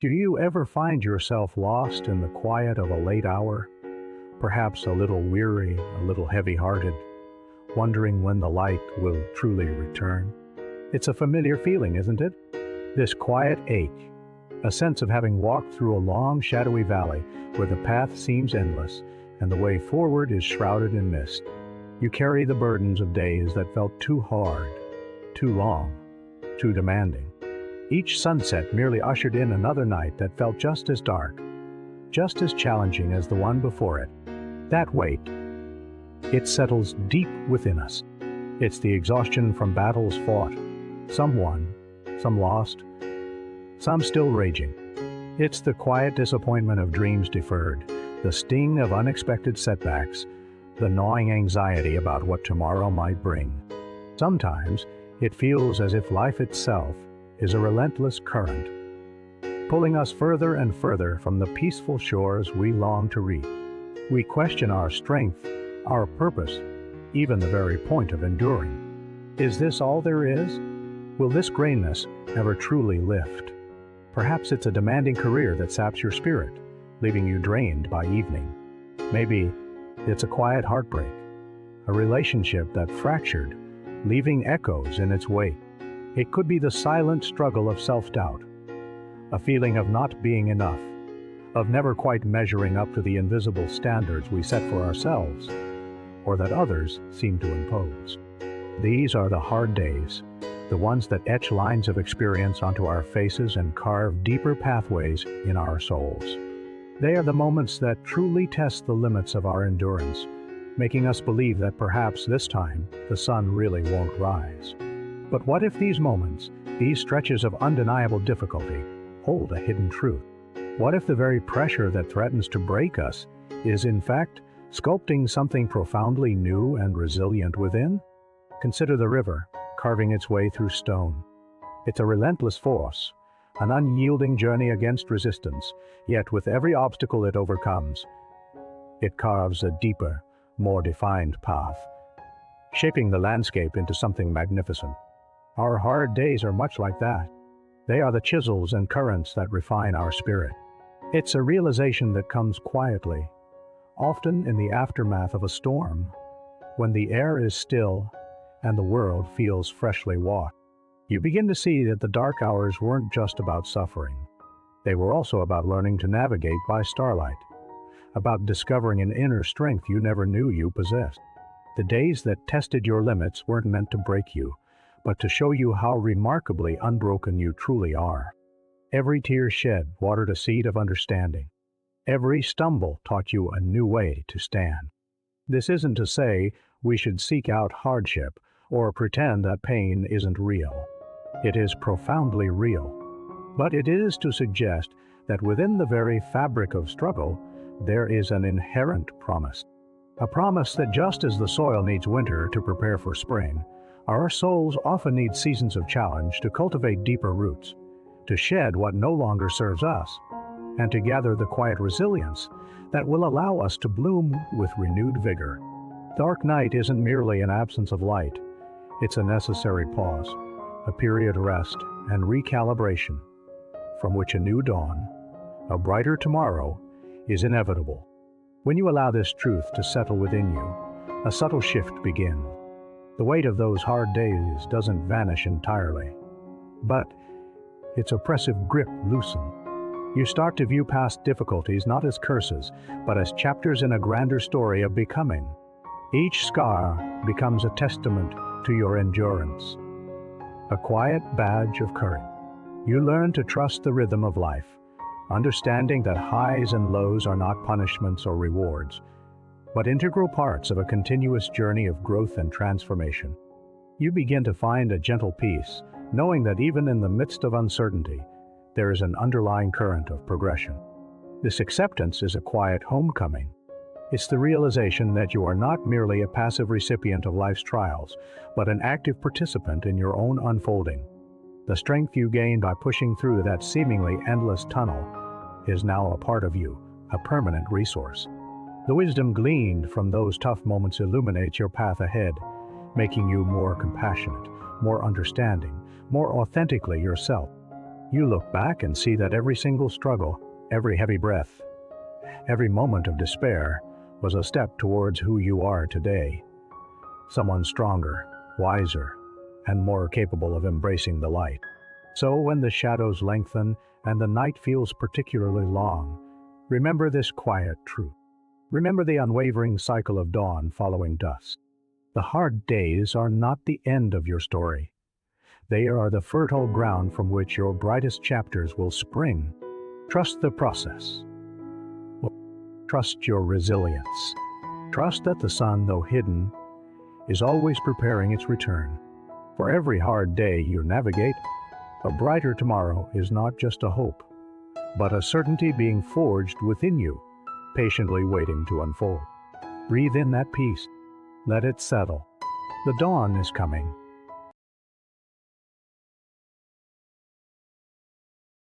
Do you ever find yourself lost in the quiet of a late hour, perhaps a little weary, a little heavy-hearted, wondering when the light will truly return? It's a familiar feeling, isn't it? This quiet ache, a sense of having walked through a long, shadowy valley where the path seems endless and the way forward is shrouded in mist. You carry the burdens of days that felt too hard, too long, too demanding. Each sunset merely ushered in another night that felt just as dark, just as challenging as the one before it. That weight, it settles deep within us. It's the exhaustion from battles fought, some won, some lost, some still raging. It's the quiet disappointment of dreams deferred, the sting of unexpected setbacks, the gnawing anxiety about what tomorrow might bring. Sometimes it feels as if life itself is a relentless current, pulling us further and further from the peaceful shores we long to reach. We question our strength, our purpose, even the very point of enduring. Is this all there is? Will this grayness ever truly lift? Perhaps it's a demanding career that saps your spirit, leaving you drained by evening. Maybe it's a quiet heartbreak, a relationship that fractured, leaving echoes in its wake. It could be the silent struggle of self-doubt, a feeling of not being enough, of never quite measuring up to the invisible standards we set for ourselves, or that others seem to impose. These are the hard days, the ones that etch lines of experience onto our faces and carve deeper pathways in our souls. They are the moments that truly test the limits of our endurance, making us believe that perhaps this time the sun really won't rise. But what if these moments, these stretches of undeniable difficulty, hold a hidden truth? What if the very pressure that threatens to break us is in fact sculpting something profoundly new and resilient within? Consider the river, carving its way through stone. It's a relentless force, an unyielding journey against resistance, yet with every obstacle it overcomes, it carves a deeper, more defined path, shaping the landscape into something magnificent. Our hard days are much like that. They are the chisels and currents that refine our spirit. It's a realization that comes quietly, often in the aftermath of a storm, when the air is still and the world feels freshly washed. You begin to see that the dark hours weren't just about suffering. They were also about learning to navigate by starlight, about discovering an inner strength you never knew you possessed. The days that tested your limits weren't meant to break you, but to show you how remarkably unbroken you truly are. Every tear shed watered a seed of understanding. Every stumble taught you a new way to stand. This isn't to say we should seek out hardship or pretend that pain isn't real. It is profoundly real. But it is to suggest that within the very fabric of struggle, there is an inherent promise. A promise that just as the soil needs winter to prepare for spring, our souls often need seasons of challenge to cultivate deeper roots, to shed what no longer serves us, and to gather the quiet resilience that will allow us to bloom with renewed vigor. Dark night isn't merely an absence of light. It's a necessary pause, a period of rest and recalibration, from which a new dawn, a brighter tomorrow, is inevitable. When you allow this truth to settle within you, a subtle shift begins. The weight of those hard days doesn't vanish entirely, but its oppressive grip loosens. You start to view past difficulties not as curses, but as chapters in a grander story of becoming. Each scar becomes a testament to your endurance, a quiet badge of courage. You learn to trust the rhythm of life, understanding that highs and lows are not punishments or rewards, but integral parts of a continuous journey of growth and transformation. You begin to find a gentle peace, knowing that even in the midst of uncertainty, there is an underlying current of progression. This acceptance is a quiet homecoming. It's the realization that you are not merely a passive recipient of life's trials, but an active participant in your own unfolding. The strength you gain by pushing through that seemingly endless tunnel is now a part of you, a permanent resource. The wisdom gleaned from those tough moments illuminates your path ahead, making you more compassionate, more understanding, more authentically yourself. You look back and see that every single struggle, every heavy breath, every moment of despair was a step towards who you are today. Someone stronger, wiser, and more capable of embracing the light. So when the shadows lengthen and the night feels particularly long, remember this quiet truth. Remember the unwavering cycle of dawn following dusk. The hard days are not the end of your story. They are the fertile ground from which your brightest chapters will spring. Trust the process. Trust your resilience. Trust that the sun, though hidden, is always preparing its return. For every hard day you navigate, a brighter tomorrow is not just a hope, but a certainty being forged within you, patiently waiting to unfold. Breathe in that peace. Let it settle. The dawn is coming,